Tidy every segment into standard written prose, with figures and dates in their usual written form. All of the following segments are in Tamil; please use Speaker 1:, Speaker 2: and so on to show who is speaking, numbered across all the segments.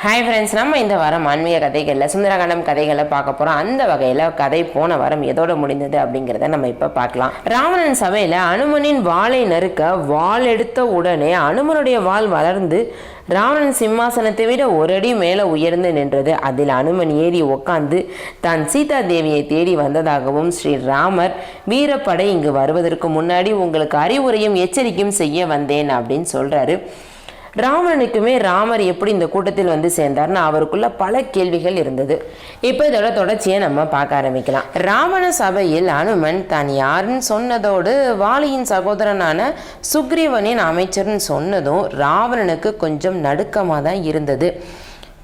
Speaker 1: ஹாய் ஃப்ரெண்ட்ஸ், நம்ம இந்த வாரம் ஆன்மீக கதைகளில் சுந்தரகாண்டம் கதைகளை பார்க்க போகிறோம். அந்த வகையில் கதை போன வாரம் எதோட முடிந்தது அப்படிங்கிறத நம்ம இப்போ பார்க்கலாம். ராவணன் சபையில் அனுமனின் வாளை நறுக்க வாள் எடுத்த உடனே அனுமனுடைய வாள் வளர்ந்து ராவணன் சிம்மாசனத்தை விட ஒரு அடி மேலே உயர்ந்து நின்றது. அதில் அனுமன் ஏறி உட்காந்து தான் சீதா தேவியை தேடி வந்ததாகவும், ஸ்ரீராமர் வீரப்படை இங்கு வருவதற்கு முன்னாடி உங்களுக்கு அறிவுரையும் எச்சரிக்கையும் செய்ய வந்தேன் அப்படின்னு சொல்கிறாரு. ராவணனுக்குமே ராமர் எப்படி இந்த கூட்டத்தில் வந்து சேர்ந்தார்னு அவருக்குள்ள பல கேள்விகள் இருந்தது. இப்போ இதோட தொடர்ச்சியை நம்ம பார்க்க ஆரம்பிக்கலாம். ராவண சபையில் அனுமன் தான் யாருன்னு சொன்னதோடு வாலியின் சகோதரனான சுக்ரீவனின் அமைச்சர்னு சொன்னதும் ராவணனுக்கு கொஞ்சம் நடுக்கமாக தான் இருந்தது.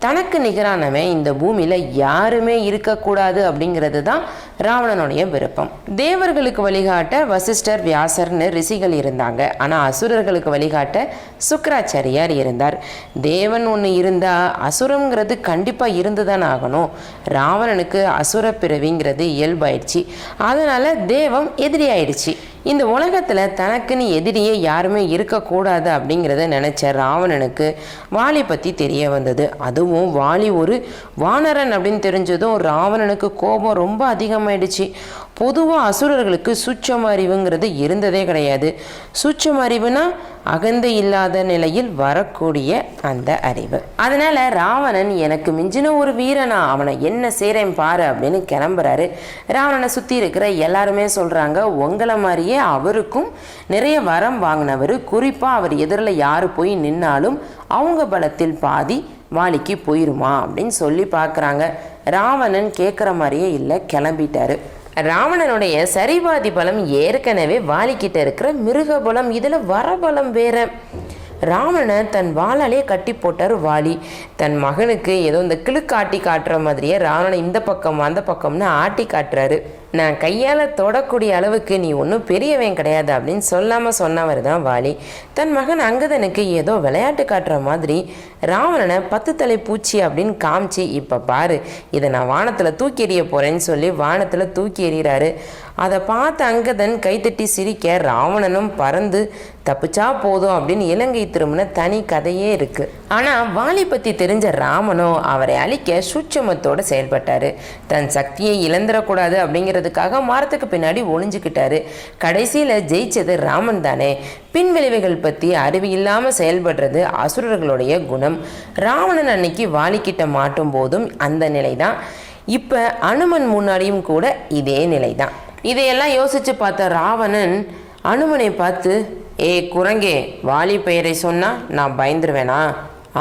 Speaker 1: தனக்கு நிகரானவன் இந்த பூமியில் யாருமே இருக்கக்கூடாது அப்படிங்கிறது தான் ராவணனுடைய விருப்பம். தேவர்களுக்கு வழிகாட்ட வசிஷ்டர், வியாசர்னு ரிஷிகள் இருந்தாங்க. ஆனால் அசுரர்களுக்கு வழிகாட்ட சுக்கராச்சாரியார் இருந்தார். தேவன் ஒன்று இருந்தால் அசுரங்கிறது கண்டிப்பாக இருந்து தானே ஆகணும். ராவணனுக்கு அசுர பிறவிங்கிறது இயல்பாயிடுச்சு. அதனால் தேவம் எதிரியாயிடுச்சு. இந்த உலகத்தில் தனக்குன்னு எதிரியே யாருமே இருக்கக்கூடாது அப்படிங்கிறத நினச்ச ராவணனுக்கு வாலி பற்றி தெரிய வந்தது. அதுவும் வாலி ஒரு வானரன் அப்படின்னு தெரிஞ்சதும் ராவணனுக்கு கோபம் ரொம்ப அதிகமாயிடுச்சு. பொதுவாக அசுரர்களுக்கு சூட்சம அறிவுங்கிறது இருந்ததே கிடையாது. சூட்சம அறிவுனா அகந்தை இல்லாத நிலையில் வரக்கூடிய அந்த அறிவு. அதனால ராவணன் எனக்கு மிஞ்சின ஒரு வீரனா, அவனை என்ன செய்கிறேன் பாரு அப்படின்னு கிளம்புறாரு. ராவணனை சுற்றி இருக்கிற எல்லாருமே சொல்கிறாங்க, உங்களை மாதிரியே அவருக்கும் நிறைய வரம் வாங்கினவர். குறிப்பாக அவர் எதிரில் யார் போய் நின்னாலும் அவங்க பலத்தில் பாதி வாலிக்கு போயிருமா அப்படின்னு சொல்லி பார்க்குறாங்க. ராவணன் கேட்குற மாதிரியே இல்லை, கிளம்பிட்டாரு. ராவணனுடைய சரிபாதி பலம் ஏற்கனவே வாலிக்கிட்ட இருக்கிற மிருக பலம், இதில் வரபலம் வேற. ராவணனை தன் வாளாலே கட்டி போட்டார் வாலி. தன் மகனுக்கு ஏதோ இந்த கிழுக்கு ஆட்டி காட்டுற மாதிரியே ராவணனை இந்த பக்கம் அந்த பக்கம்னு ஆட்டி காட்டுறாரு. நான் கையால் தொடக்கூடிய அளவுக்கு நீ ஒன்றும் பெரியவன் கிடையாது அப்படின்னு சொல்லாமல் சொன்னவர் தான் வாலி. தன் மகன் அங்கதனுக்கு ஏதோ விளையாட்டு காட்டுற மாதிரி ராவணனை 10 தலை பூச்சி அப்படின்னு காமிச்சு, இப்போ பாரு இதை நான் வானத்தில் தூக்கி எறிய போகிறேன்னு சொல்லி வானத்தில் தூக்கி எறிகிறாரு. அதை பார்த்து அங்கதன் கைத்தட்டி சிரிக்க ராவணனும் பறந்து தப்பிச்சா போதும் அப்படின்னு இலங்கை திரும்பின தனி கதையே இருக்குது. ஆனால் வாலி பற்றி தெரிஞ்ச ராமனோ அவரை அழிக்க சூட்சமத்தோடு செயல்பட்டார். தன் சக்தியை இழந்துடக்கூடாது அப்படிங்கிறதுக்காக மரத்துக்கு பின்னாடி ஒளிஞ்சுக்கிட்டாரு. கடைசியில் ஜெயிச்சது ராமன் தானே. பின்விளைவுகள் பற்றி அறிவு இல்லாமல் செயல்படுறது அசுரர்களுடைய குணம். ராவணன் அன்னைக்கு வாலிக்கிட்ட மாட்டும் போதும் அந்த நிலை தான். இப்போ அனுமன் முன்னாடியும் கூட இதே நிலை தான். இதையெல்லாம் யோசித்து பார்த்த ராவணன் அனுமனை பார்த்து, ஏ குரங்கே, வாலி பெயரை சொன்னால் நான் பயந்துருவேனா?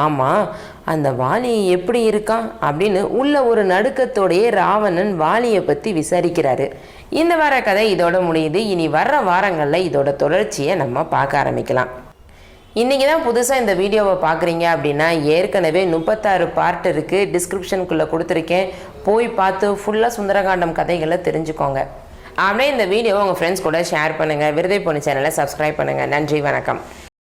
Speaker 1: ஆமாம், அந்த வாலி எப்படி இருக்கான் அப்படின்னு உள்ள ஒரு நடுக்கத்தோடையே ராவணன் வாலியை பற்றி விசாரிக்கிறாரு. இந்த வார கதை இதோட முடியுது. இனி வர்ற வாரங்களில் இதோட தொடர்ச்சியை நம்ம பார்க்க ஆரம்பிக்கலாம். இன்றைக்கி தான் புதுசாக இந்த வீடியோவை பார்க்குறீங்க அப்படின்னா ஏற்கனவே 36 பார்ட் இருக்குது, டிஸ்கிரிப்ஷனுக்குள்ளே கொடுத்துருக்கேன். போய் பார்த்து ஃபுல்லாக சுந்தரகாண்டம் கதைகளை தெரிஞ்சுக்கோங்க. அப்படியே இந்த வீடியோவை உங்கள் ஃப்ரெண்ட்ஸ் கூட ஷேர் பண்ணுங்கள். விருதை பொண்ணு சேனலை சப்ஸ்கிரைப் பண்ணுங்கள். நன்றி, வணக்கம்.